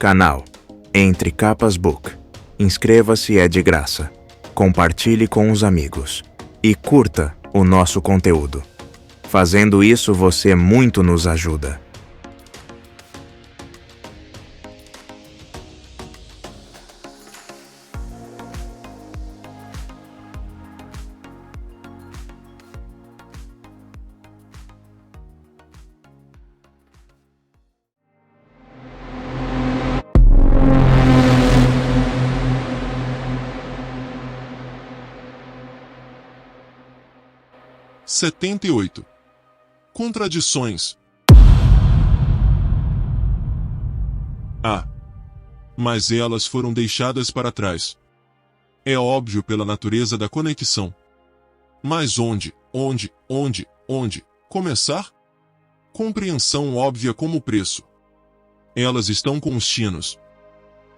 Canal Entre Capas Book. Inscreva-se, é de graça. Compartilhe com os amigos. E curta o nosso conteúdo. Fazendo isso, você muito nos ajuda. Setenta e oito. Contradições. Mas elas foram deixadas para trás. É óbvio pela natureza da conexão. Mas onde começar? Compreensão óbvia como preço. Elas estão com os chinos.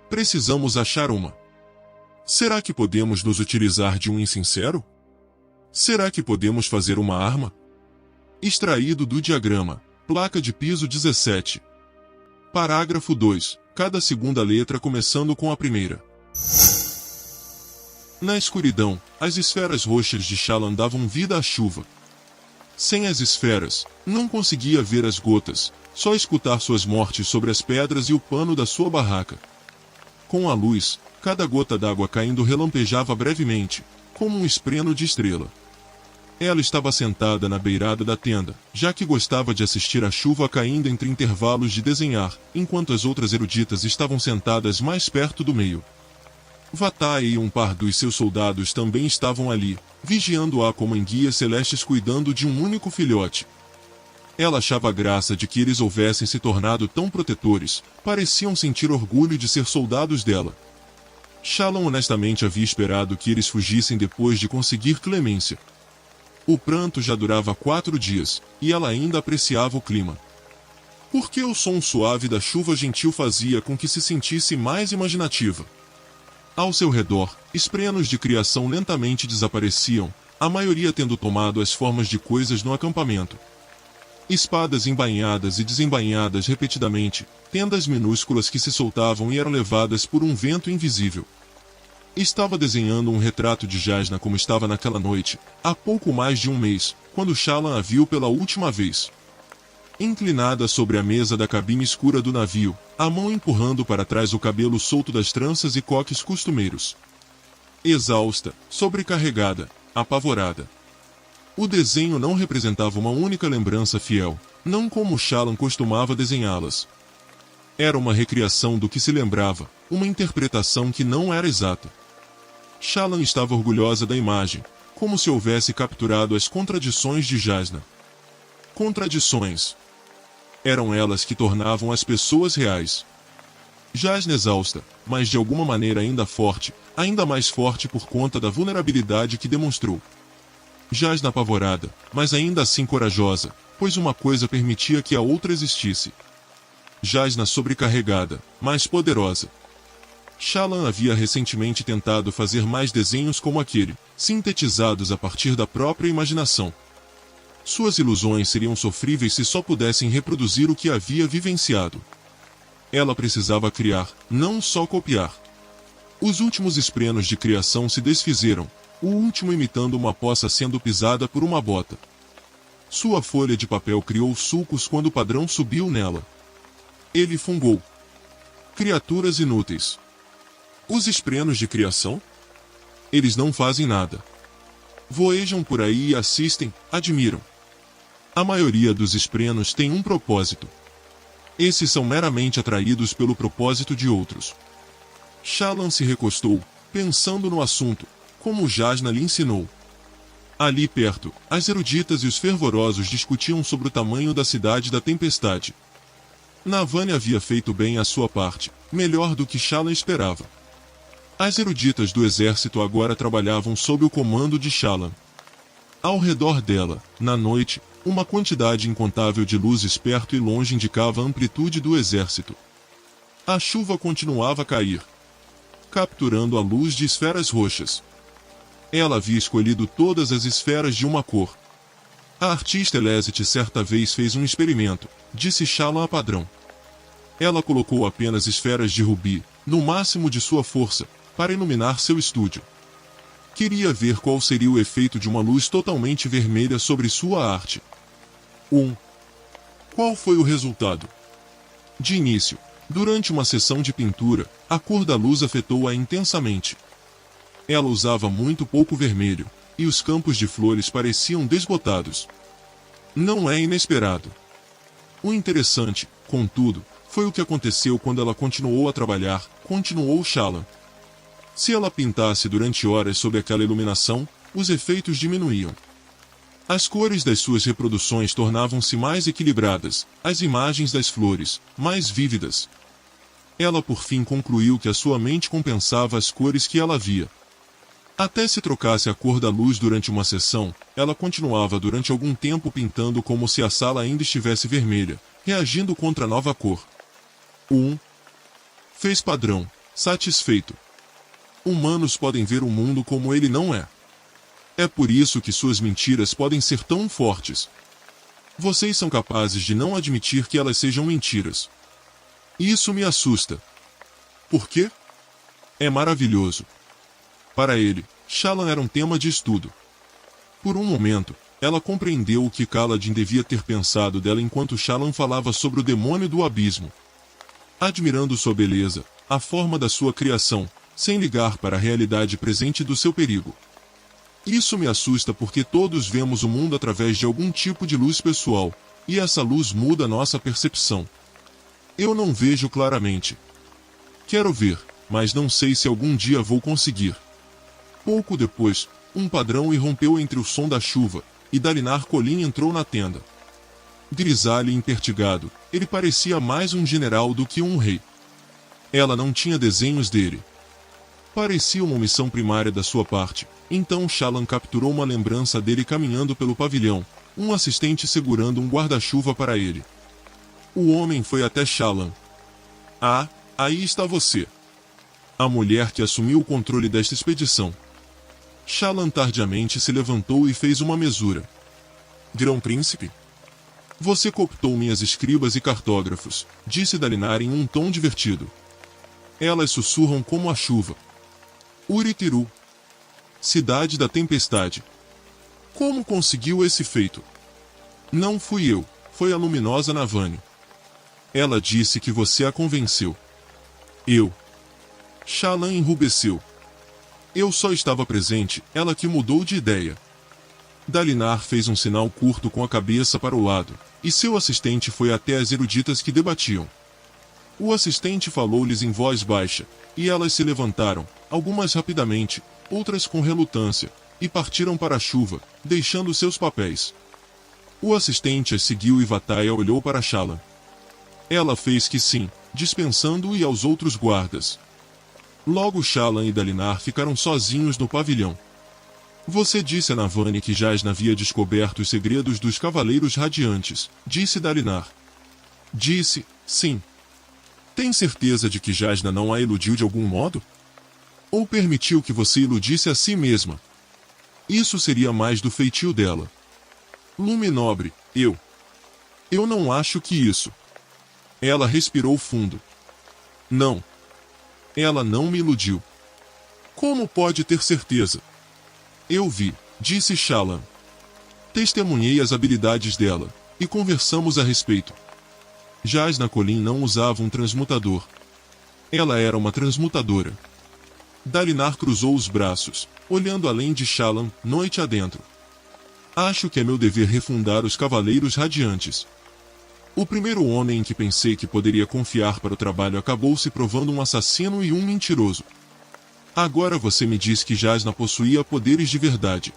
Precisamos achar uma. Será que podemos nos utilizar de um insincero? Será que podemos fazer uma arma? Extraído do diagrama, placa de piso 17. Parágrafo 2, cada segunda letra começando com a primeira. Na escuridão, as esferas roxas de Shallan davam vida à chuva. Sem as esferas, não conseguia ver as gotas, só escutar suas mortes sobre as pedras e o pano da sua barraca. Com a luz, cada gota d'água caindo relampejava brevemente, como um espreno de estrela. Ela estava sentada na beirada da tenda, já que gostava de assistir a chuva caindo entre intervalos de desenhar, enquanto as outras eruditas estavam sentadas mais perto do meio. Vatai e um par dos seus soldados também estavam ali, vigiando-a como em guias celestes cuidando de um único filhote. Ela achava graça de que eles houvessem se tornado tão protetores, pareciam sentir orgulho de ser soldados dela. Shallan honestamente havia esperado que eles fugissem depois de conseguir clemência. O pranto já durava 4 dias, e ela ainda apreciava o clima. Porque o som suave da chuva gentil fazia com que se sentisse mais imaginativa. Ao seu redor, esprenos de criação lentamente desapareciam, a maioria tendo tomado as formas de coisas no acampamento. Espadas embainhadas e desembainhadas repetidamente, tendas minúsculas que se soltavam e eram levadas por um vento invisível. Estava desenhando um retrato de Jasnah como estava naquela noite, há pouco mais de um mês, quando Shallan a viu pela última vez. Inclinada sobre a mesa da cabine escura do navio, a mão empurrando para trás o cabelo solto das tranças e coques costumeiros. Exausta, sobrecarregada, apavorada. O desenho não representava uma única lembrança fiel, não como Shallan costumava desenhá-las. Era uma recriação do que se lembrava, uma interpretação que não era exata. Shallan estava orgulhosa da imagem, como se houvesse capturado as contradições de Jasnah. Contradições. Eram elas que tornavam as pessoas reais. Jasnah exausta, mas de alguma maneira ainda mais forte por conta da vulnerabilidade que demonstrou. Jasnah apavorada, mas ainda assim corajosa, pois uma coisa permitia que a outra existisse. Jasnah sobrecarregada, mas poderosa. Shallan havia recentemente tentado fazer mais desenhos como aquele, sintetizados a partir da própria imaginação. Suas ilusões seriam sofríveis se só pudessem reproduzir o que havia vivenciado. Ela precisava criar, não só copiar. Os últimos esprenos de criação se desfizeram, o último imitando uma poça sendo pisada por uma bota. Sua folha de papel criou sulcos quando o padrão subiu nela. Ele fungou. Criaturas inúteis. Os esprenos de criação? Eles não fazem nada. Voejam por aí e assistem, admiram. A maioria dos esprenos tem um propósito. Esses são meramente atraídos pelo propósito de outros. Shallan se recostou, pensando no assunto, como Jasnah lhe ensinou. Ali perto, as eruditas e os fervorosos discutiam sobre o tamanho da cidade da tempestade. Navani havia feito bem a sua parte, melhor do que Shallan esperava. As eruditas do exército agora trabalhavam sob o comando de Shallan. Ao redor dela, na noite, uma quantidade incontável de luzes perto e longe indicava a amplitude do exército. A chuva continuava a cair, capturando a luz de esferas roxas. Ela havia escolhido todas as esferas de uma cor. A artista Elizabeth certa vez fez um experimento, disse Shallan a padrão. Ela colocou apenas esferas de rubi, no máximo de sua força, para iluminar seu estúdio. Queria ver qual seria o efeito de uma luz totalmente vermelha sobre sua arte. Qual foi o resultado? De início, durante uma sessão de pintura, a cor da luz afetou-a intensamente. Ela usava muito pouco vermelho, e os campos de flores pareciam desbotados. Não é inesperado. O interessante, contudo, foi o que aconteceu quando ela continuou a trabalhar, continuou Shallan. Se ela pintasse durante horas sob aquela iluminação, os efeitos diminuíam. As cores das suas reproduções tornavam-se mais equilibradas, as imagens das flores, mais vívidas. Ela por fim concluiu que a sua mente compensava as cores que ela via. Até se trocasse a cor da luz durante uma sessão, ela continuava durante algum tempo pintando como se a sala ainda estivesse vermelha, reagindo contra a nova cor. Fez padrão, satisfeito. Humanos podem ver o mundo como ele não é. É por isso que suas mentiras podem ser tão fortes. Vocês são capazes de não admitir que elas sejam mentiras. Isso me assusta. Por quê? É maravilhoso. Para ele, Shallan era um tema de estudo. Por um momento, ela compreendeu o que Kaladin devia ter pensado dela enquanto Shallan falava sobre o demônio do abismo. Admirando sua beleza, a forma da sua criação, sem ligar para a realidade presente do seu perigo. Isso me assusta porque todos vemos o mundo através de algum tipo de luz pessoal, e essa luz muda nossa percepção. Eu não vejo claramente. Quero ver, mas não sei se algum dia vou conseguir. Pouco depois, um padrão irrompeu entre o som da chuva, e Dalinar Kholin entrou na tenda. Grisalho e impertigado, ele parecia mais um general do que um rei. Ela não tinha desenhos dele. Parecia uma omissão primária da sua parte, então Shallan capturou uma lembrança dele caminhando pelo pavilhão, um assistente segurando um guarda-chuva para ele. O homem foi até Shallan. Ah, aí está você. A mulher que assumiu o controle desta expedição. Shallan tardiamente se levantou e fez uma mesura. Grão-príncipe? Você cooptou minhas escribas e cartógrafos, disse Dalinar em um tom divertido. Elas sussurram como a chuva. Uritiru. Cidade da tempestade. Como conseguiu esse feito? Não fui eu, foi a luminosa Navani. Ela disse que você a convenceu. Eu. Shallan enrubesceu. Eu só estava presente, ela que mudou de ideia. Dalinar fez um sinal curto com a cabeça para o lado, e seu assistente foi até as eruditas que debatiam. O assistente falou-lhes em voz baixa, e elas se levantaram, algumas rapidamente, outras com relutância, e partiram para a chuva, deixando seus papéis. O assistente as seguiu e Vataya olhou para Shallan. Ela fez que sim, dispensando-o e aos outros guardas. Logo Shallan e Dalinar ficaram sozinhos no pavilhão. Você disse a Navani que Jasna havia descoberto os segredos dos Cavaleiros Radiantes, disse Dalinar. Disse, sim. Tem certeza de que Jasna não a iludiu de algum modo? Ou permitiu que você iludisse a si mesma? Isso seria mais do feitio dela. Lume nobre, eu não acho que isso. Ela respirou fundo. Não. Ela não me iludiu. Como pode ter certeza? Eu vi, disse Shallan. Testemunhei as habilidades dela, e conversamos a respeito. Jasna Kholin não usava um transmutador. Ela era uma transmutadora. Dalinar cruzou os braços, olhando além de Shallan, noite adentro. Acho que é meu dever refundar os Cavaleiros Radiantes. O primeiro homem em que pensei que poderia confiar para o trabalho acabou se provando um assassino e um mentiroso. Agora você me diz que Jasna possuía poderes de verdade.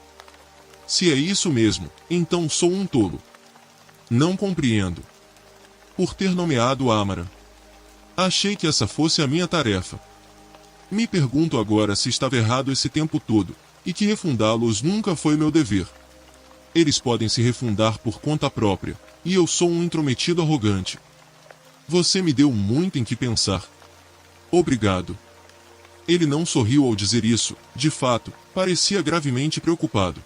Se é isso mesmo, então sou um tolo. Não compreendo. Por ter nomeado Amara. Achei que essa fosse a minha tarefa. Me pergunto agora se estava errado esse tempo todo, e que refundá-los nunca foi meu dever. Eles podem se refundar por conta própria, e eu sou um intrometido arrogante. Você me deu muito em que pensar. Obrigado. Ele não sorriu ao dizer isso, de fato, parecia gravemente preocupado.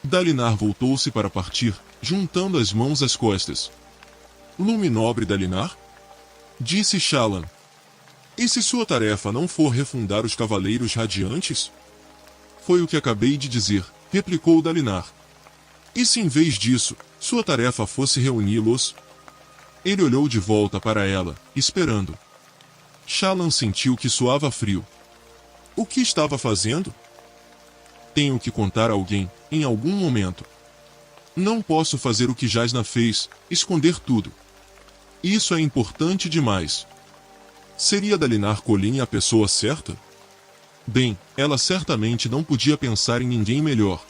Dalinar voltou-se para partir, juntando as mãos às costas. Lume nobre Dalinar? disse Shallan. E se sua tarefa não for refundar os Cavaleiros Radiantes? Foi o que acabei de dizer, replicou Dalinar. E se em vez disso, sua tarefa fosse reuni-los? Ele olhou de volta para ela, esperando. Shallan sentiu que suava frio. O que estava fazendo? Tenho que contar a alguém, em algum momento. Não posso fazer o que Jasna fez, esconder tudo. Isso é importante demais. Seria Dalinar Kholin a pessoa certa? Bem, ela certamente não podia pensar em ninguém melhor.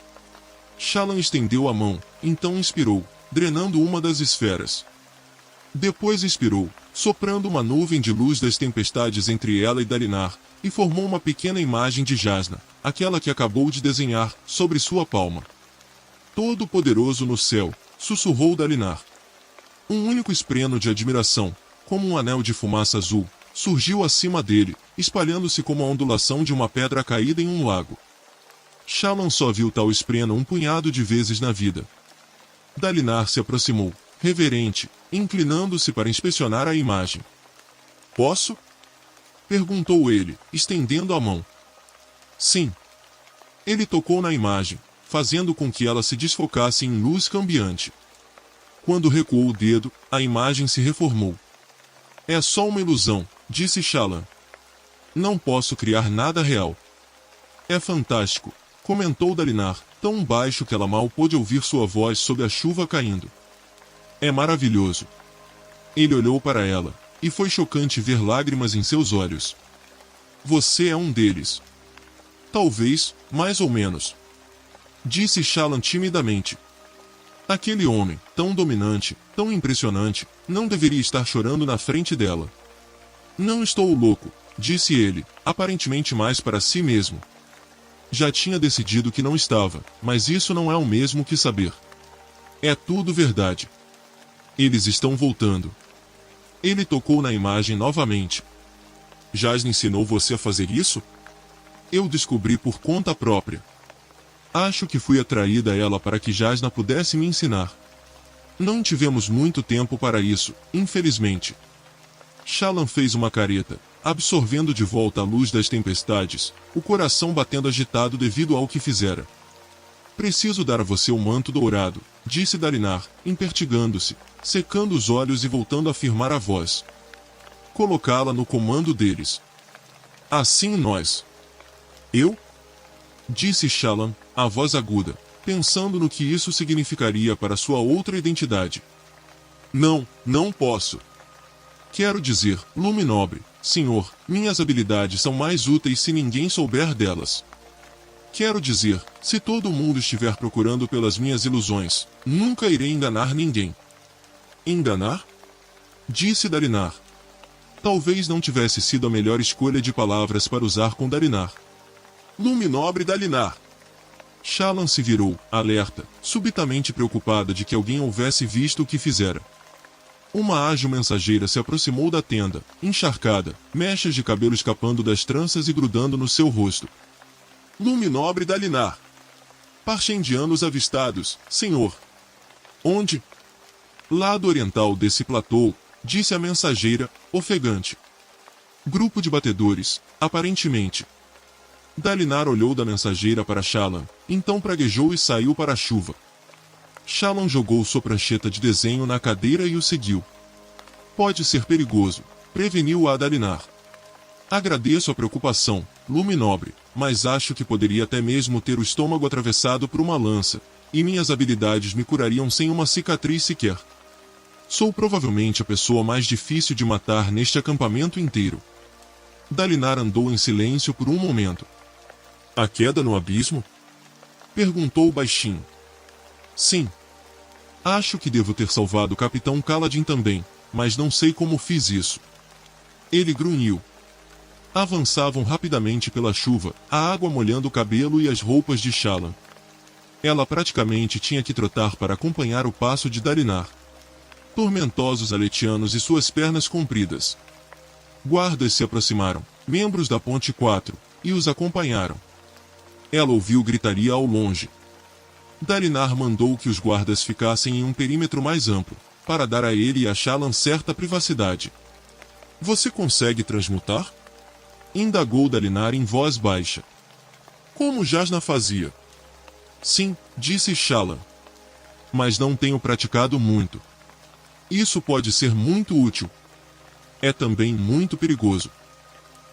Shallan estendeu a mão, então inspirou, drenando uma das esferas. Depois expirou, soprando uma nuvem de luz das tempestades entre ela e Dalinar, e formou uma pequena imagem de Jasna, aquela que acabou de desenhar, sobre sua palma. Todo-poderoso no céu, sussurrou Dalinar. Um único espreno de admiração, como um anel de fumaça azul, surgiu acima dele, espalhando-se como a ondulação de uma pedra caída em um lago. Shallan só viu tal espreno um punhado de vezes na vida. Dalinar se aproximou, reverente, inclinando-se para inspecionar a imagem. Posso? Perguntou ele, estendendo a mão. Sim. Ele tocou na imagem, fazendo com que ela se desfocasse em luz cambiante. Quando recuou o dedo, a imagem se reformou. É só uma ilusão, disse Shallan. Não posso criar nada real. É fantástico, comentou Dalinar, tão baixo que ela mal pôde ouvir sua voz sob a chuva caindo. É maravilhoso. Ele olhou para ela, e foi chocante ver lágrimas em seus olhos. Você é um deles. Talvez, mais ou menos. Disse Shallan timidamente. Aquele homem, tão dominante, tão impressionante, não deveria estar chorando na frente dela. Não estou louco, disse ele, aparentemente mais para si mesmo. Já tinha decidido que não estava, mas isso não é o mesmo que saber. É tudo verdade. Eles estão voltando. Ele tocou na imagem novamente. Jasna ensinou você a fazer isso? Eu descobri por conta própria. Acho que fui atraída a ela para que Jasna pudesse me ensinar. Não tivemos muito tempo para isso, infelizmente. Shallan fez uma careta, absorvendo de volta a luz das tempestades, o coração batendo agitado devido ao que fizera. Preciso dar a você o manto dourado, disse Dalinar, impertigando-se, secando os olhos e voltando a firmar a voz. Colocá-la no comando deles. Assim nós. Eu? Disse Shallan, a voz aguda, pensando no que isso significaria para sua outra identidade. Não, não posso. Quero dizer, Lume Nobre, senhor, minhas habilidades são mais úteis se ninguém souber delas. Quero dizer, se todo mundo estiver procurando pelas minhas ilusões, nunca irei enganar ninguém. Enganar? Disse Dalinar. Talvez não tivesse sido a melhor escolha de palavras para usar com Dalinar. Lume Nobre Dalinar. Shallan se virou, alerta, subitamente preocupada de que alguém houvesse visto o que fizera. Uma ágil mensageira se aproximou da tenda, encharcada, mechas de cabelo escapando das tranças e grudando no seu rosto. Lume Nobre Dalinar. Parchendianos avistados, senhor. Onde? Lado oriental desse platô, disse a mensageira, ofegante. Grupo de batedores, aparentemente. Dalinar olhou da mensageira para Shallan, então praguejou e saiu para a chuva. Shallan jogou sua prancheta de desenho na cadeira e o seguiu. Pode ser perigoso, preveniu a Dalinar. Agradeço a preocupação, Lume Nobre, mas acho que poderia até mesmo ter o estômago atravessado por uma lança, e minhas habilidades me curariam sem uma cicatriz sequer. Sou provavelmente a pessoa mais difícil de matar neste acampamento inteiro. Dalinar andou em silêncio por um momento. A queda no abismo? Perguntou baixinho. Sim. Acho que devo ter salvado o Capitão Kaladin também, mas não sei como fiz isso. Ele grunhiu. Avançavam rapidamente pela chuva, a água molhando o cabelo e as roupas de Shallan. Ela praticamente tinha que trotar para acompanhar o passo de Dalinar. Tormentosos aletianos e suas pernas compridas. Guardas se aproximaram, membros da Ponte 4, e os acompanharam. Ela ouviu gritaria ao longe. Dalinar mandou que os guardas ficassem em um perímetro mais amplo, para dar a ele e a Shallan certa privacidade. Você consegue transmutar? Indagou Dalinar em voz baixa. Como Jasna fazia? Sim, disse Shallan. Mas não tenho praticado muito. Isso pode ser muito útil. É também muito perigoso.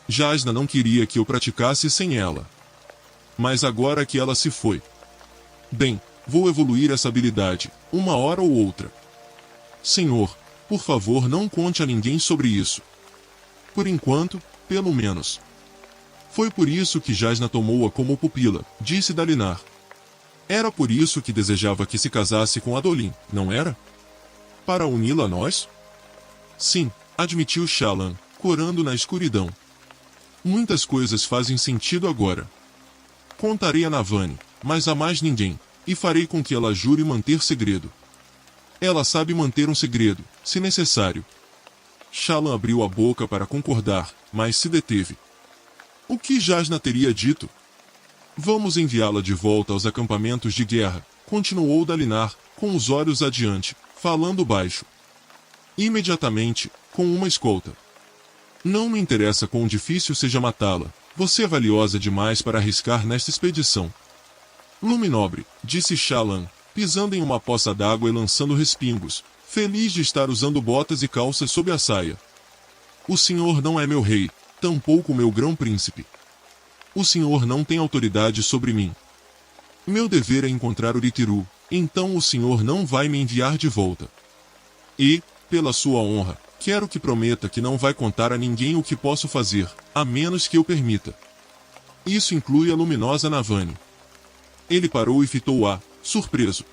Jasna não queria que eu praticasse sem ela. Mas agora que ela se foi. Bem, vou evoluir essa habilidade, uma hora ou outra. Senhor, por favor, não conte a ninguém sobre isso. Por enquanto, pelo menos. Foi por isso que Jasna tomou-a como pupila, disse Dalinar. Era por isso que desejava que se casasse com Adolin, não era? Para uni-la a nós? Sim, admitiu Shallan, corando na escuridão. Muitas coisas fazem sentido agora. Contarei a Navani, mas a mais ninguém, e farei com que ela jure manter segredo. Ela sabe manter um segredo, se necessário. Shallan abriu a boca para concordar, mas se deteve. O que Jasna teria dito? Vamos enviá-la de volta aos acampamentos de guerra, continuou Dalinar, com os olhos adiante, falando baixo. Imediatamente, com uma escolta. Não me interessa quão difícil seja matá-la, você é valiosa demais para arriscar nesta expedição. Luminobre, disse Shallan, pisando em uma poça d'água e lançando respingos, feliz de estar usando botas e calças sob a saia. O senhor não é meu rei, tampouco meu grão-príncipe. O senhor não tem autoridade sobre mim. Meu dever é encontrar Uritiru, então o senhor não vai me enviar de volta. E, pela sua honra, quero que prometa que não vai contar a ninguém o que posso fazer, a menos que eu permita. Isso inclui a luminosa Navani. Ele parou e fitou-a, surpreso.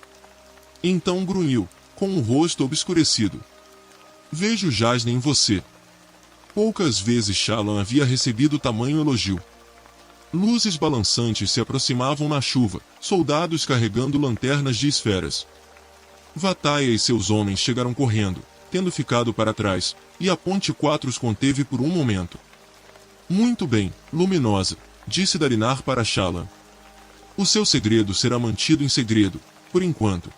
Então grunhiu, com o rosto obscurecido. Vejo Jasna em você. Poucas vezes Shallan havia recebido tamanho elogio. Luzes balançantes se aproximavam na chuva, soldados carregando lanternas de esferas. Vataia e seus homens chegaram correndo, tendo ficado para trás, e a Ponte 4 os conteve por um momento. Muito bem, Luminosa, disse Dalinar para Shallan. O seu segredo será mantido em segredo, por enquanto.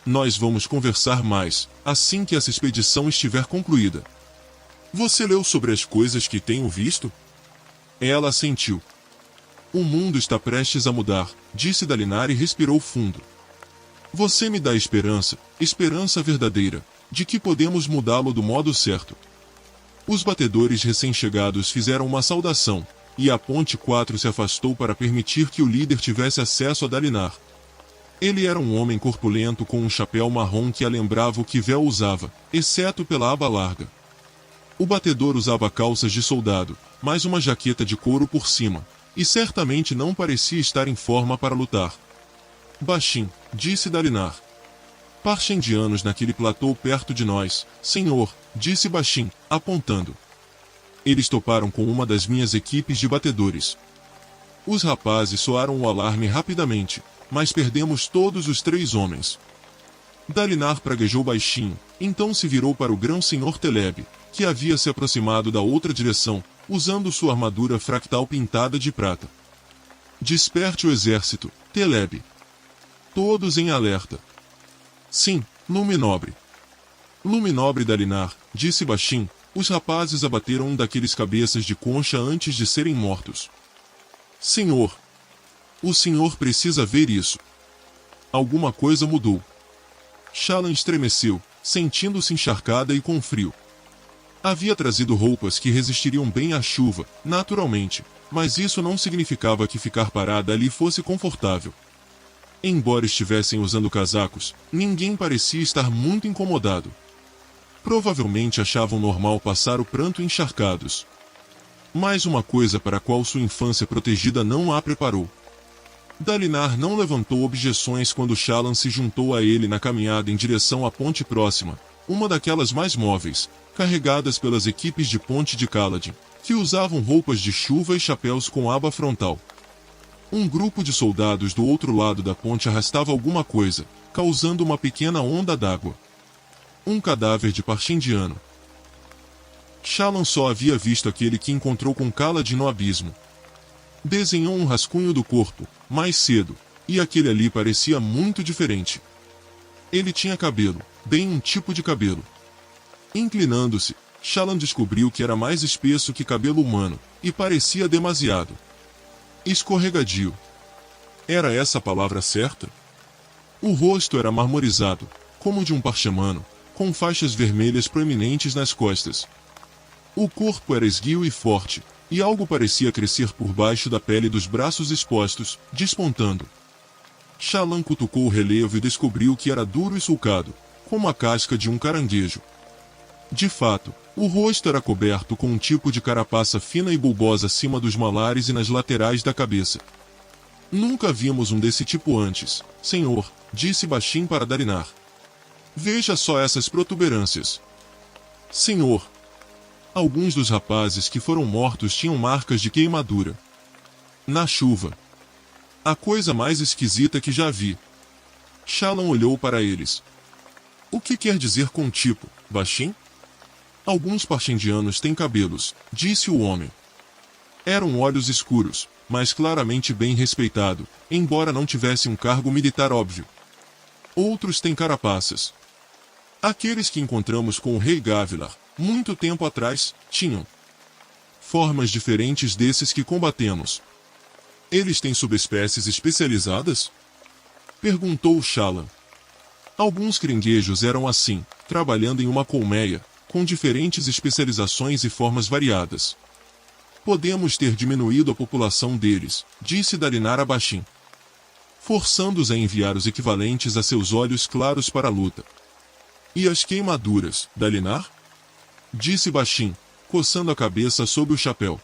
Nós vamos conversar mais, assim que essa expedição estiver concluída. Você leu sobre as coisas que tenho visto? Ela assentiu. O mundo está prestes a mudar, disse Dalinar e respirou fundo. Você me dá esperança, esperança verdadeira, de que podemos mudá-lo do modo certo. Os batedores recém-chegados fizeram uma saudação, e a Ponte 4 se afastou para permitir que o líder tivesse acesso a Dalinar. Ele era um homem corpulento com um chapéu marrom que a lembrava o que Vel usava, exceto pela aba larga. O batedor usava calças de soldado, mais uma jaqueta de couro por cima, e certamente não parecia estar em forma para lutar. Baixim, disse Dalinar. Parchendianos naquele platô perto de nós, senhor, disse Baixim, apontando. Eles toparam com uma das minhas equipes de batedores. Os rapazes soaram o alarme rapidamente, mas perdemos todos os 3 homens. Dalinar praguejou baixinho, então se virou para o grão-senhor Teleb, que havia se aproximado da outra direção, usando sua armadura fractal pintada de prata. Desperte o exército, Teleb. Todos em alerta. Sim, Luminobre. Luminobre Dalinar, disse Baixim, os rapazes abateram um daqueles cabeças de concha antes de serem mortos. Senhor. O senhor precisa ver isso. Alguma coisa mudou. Shallan estremeceu, sentindo-se encharcada e com frio. Havia trazido roupas que resistiriam bem à chuva, naturalmente, mas isso não significava que ficar parada ali fosse confortável. Embora estivessem usando casacos, ninguém parecia estar muito incomodado. Provavelmente achavam normal passar o pranto encharcados. Mais uma coisa para a qual sua infância protegida não a preparou. Dalinar não levantou objeções quando Shallan se juntou a ele na caminhada em direção à ponte próxima, uma daquelas mais móveis, carregadas pelas equipes de ponte de Kaladin, que usavam roupas de chuva e chapéus com aba frontal. Um grupo de soldados do outro lado da ponte arrastava alguma coisa, causando uma pequena onda d'água. Um cadáver de Parchendiano. Shallan só havia visto aquele que encontrou com Kaladin no abismo. Desenhou um rascunho do corpo, mais cedo, e aquele ali parecia muito diferente. Ele tinha cabelo, bem um tipo de cabelo. Inclinando-se, Shallan descobriu que era mais espesso que cabelo humano, e parecia demasiado escorregadio. Era essa a palavra certa? O rosto era marmorizado, como de um parchemano, com faixas vermelhas proeminentes nas costas. O corpo era esguio e forte, e algo parecia crescer por baixo da pele dos braços expostos, despontando. Shallan cutucou o relevo e descobriu que era duro e sulcado, como a casca de um caranguejo. De fato, o rosto era coberto com um tipo de carapaça fina e bulbosa acima dos malares e nas laterais da cabeça. Nunca vimos um desse tipo antes, senhor, disse Bashin para Dalinar. Veja só essas protuberâncias. Senhor. Alguns dos rapazes que foram mortos tinham marcas de queimadura. Na chuva. A coisa mais esquisita que já vi. Shallan olhou para eles. O que quer dizer com tipo, Bashin? Alguns parchendianos têm cabelos, disse o homem. Eram olhos escuros, mas claramente bem respeitado, embora não tivesse um cargo militar óbvio. Outros têm carapaças. Aqueles que encontramos com o rei Gavilar, muito tempo atrás, tinham formas diferentes desses que combatemos. Eles têm subespécies especializadas? Perguntou Shallan. Alguns caranguejos eram assim, trabalhando em uma colmeia, com diferentes especializações e formas variadas. Podemos ter diminuído a população deles, disse Dalinar a Bashin, forçando-os a enviar os equivalentes a seus olhos claros para a luta. E as queimaduras, Dalinar? Disse Bashin, coçando a cabeça sob o chapéu.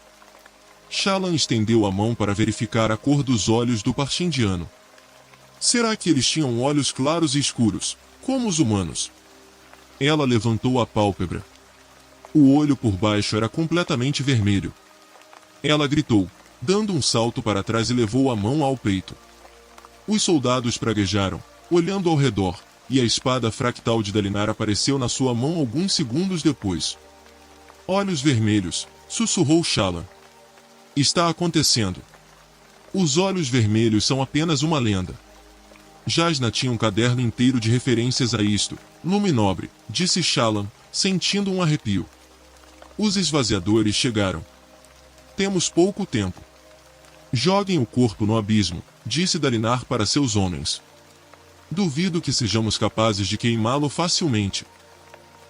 Shallan estendeu a mão para verificar a cor dos olhos do parchendiano. Será que eles tinham olhos claros e escuros, como os humanos? Ela levantou a pálpebra. O olho por baixo era completamente vermelho. Ela gritou, dando um salto para trás e levou a mão ao peito. Os soldados praguejaram, olhando ao redor, e a espada fractal de Dalinar apareceu na sua mão alguns segundos depois. Olhos vermelhos, sussurrou Shallan. Está acontecendo. Os olhos vermelhos são apenas uma lenda. Jasna tinha um caderno inteiro de referências a isto, lume nobre, disse Shallan, sentindo um arrepio. Os esvaziadores chegaram. Temos pouco tempo. Joguem o corpo no abismo, disse Dalinar para seus homens. Duvido que sejamos capazes de queimá-lo facilmente.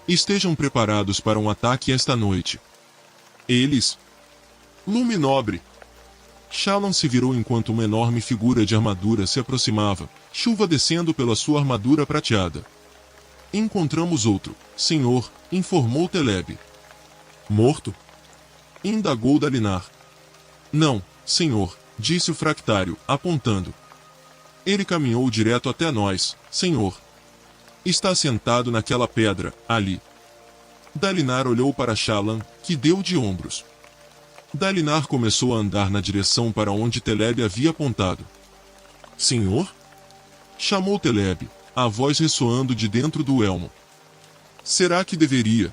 Estejam preparados para um ataque esta noite. Eles... Lume nobre. Shallan se virou enquanto uma enorme figura de armadura se aproximava, chuva descendo pela sua armadura prateada. Encontramos outro, senhor, informou Teleb. Morto? Indagou Dalinar. Não, senhor, disse o fractário, apontando. Ele caminhou direto até nós, senhor. Está sentado naquela pedra, ali. Dalinar olhou para Shallan, que deu de ombros. Dalinar começou a andar na direção para onde Teleb havia apontado. Senhor? Chamou Teleb, a voz ressoando de dentro do elmo. Será que deveria?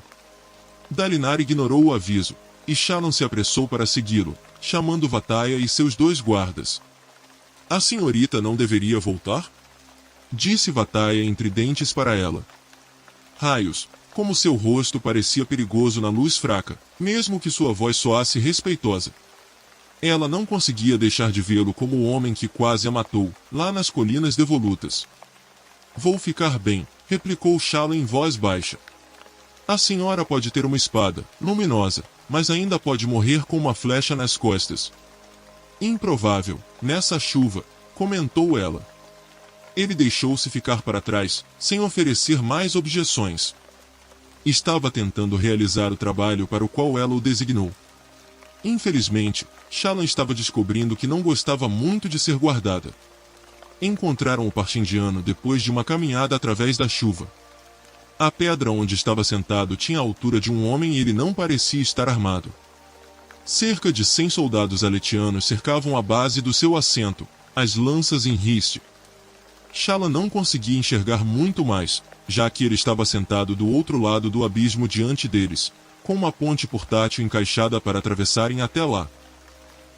Dalinar ignorou o aviso, e Shallan se apressou para segui-lo, chamando Vataia e seus 2 guardas. A senhorita não deveria voltar? Disse Vataia entre dentes para ela. Raios, como seu rosto parecia perigoso na luz fraca, mesmo que sua voz soasse respeitosa. Ela não conseguia deixar de vê-lo como o homem que quase a matou, lá nas colinas devolutas. Vou ficar bem, replicou Shallan em voz baixa. A senhora pode ter uma espada, luminosa, mas ainda pode morrer com uma flecha nas costas. Improvável, nessa chuva, comentou ela. Ele deixou-se ficar para trás, sem oferecer mais objeções. Estava tentando realizar o trabalho para o qual ela o designou. Infelizmente, Shallan estava descobrindo que não gostava muito de ser guardada. Encontraram o parchendiano depois de uma caminhada através da chuva. A pedra onde estava sentado tinha a altura de um homem e ele não parecia estar armado. Cerca de 100 soldados aletianos cercavam a base do seu assento, as lanças em riste. Shallan não conseguia enxergar muito mais, já que ele estava sentado do outro lado do abismo diante deles, com uma ponte portátil encaixada para atravessarem até lá.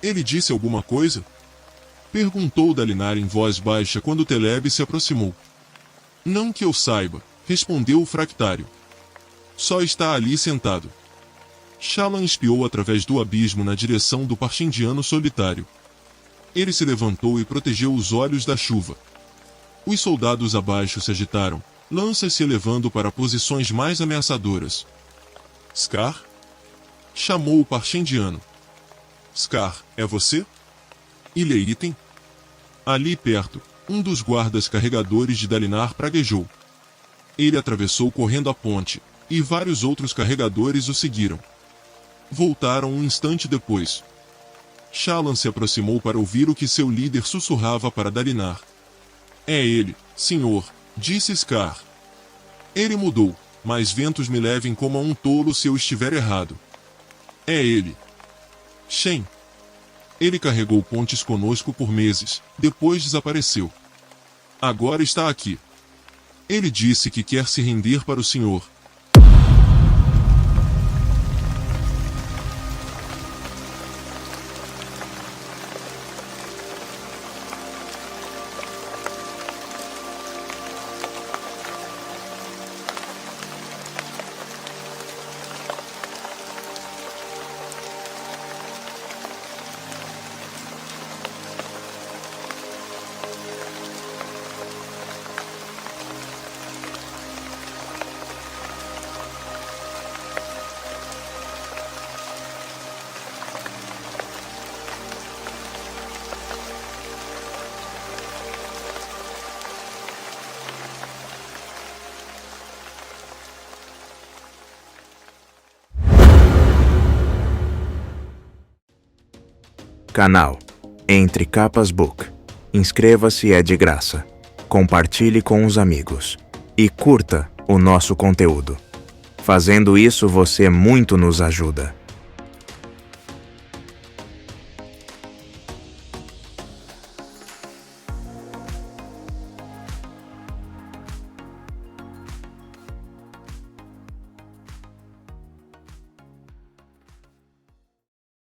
Ele disse alguma coisa? Perguntou Dalinar em voz baixa quando Teleb se aproximou. Não que eu saiba, respondeu o fractário. Só está ali sentado. Shallan espiou através do abismo na direção do Parshindiano solitário. Ele se levantou e protegeu os olhos da chuva. Os soldados abaixo se agitaram, lanças se elevando para posições mais ameaçadoras. Scar? Chamou o Parshindiano. Scar, é você? Ilha Item? Ali perto, um dos guardas carregadores de Dalinar praguejou. Ele atravessou correndo a ponte, e vários outros carregadores o seguiram. Voltaram um instante depois. Shallan se aproximou para ouvir o que seu líder sussurrava para Dalinar. É ele, senhor, disse Scar. Ele mudou, mas ventos me levem como a um tolo se eu estiver errado. É ele. Shen. Ele carregou pontes conosco por meses, depois desapareceu. Agora está aqui. Ele disse que quer se render para o senhor. Canal Entre Capas Book. Inscreva-se, é de graça. Compartilhe com os amigos. E curta o nosso conteúdo. Fazendo isso, você muito nos ajuda.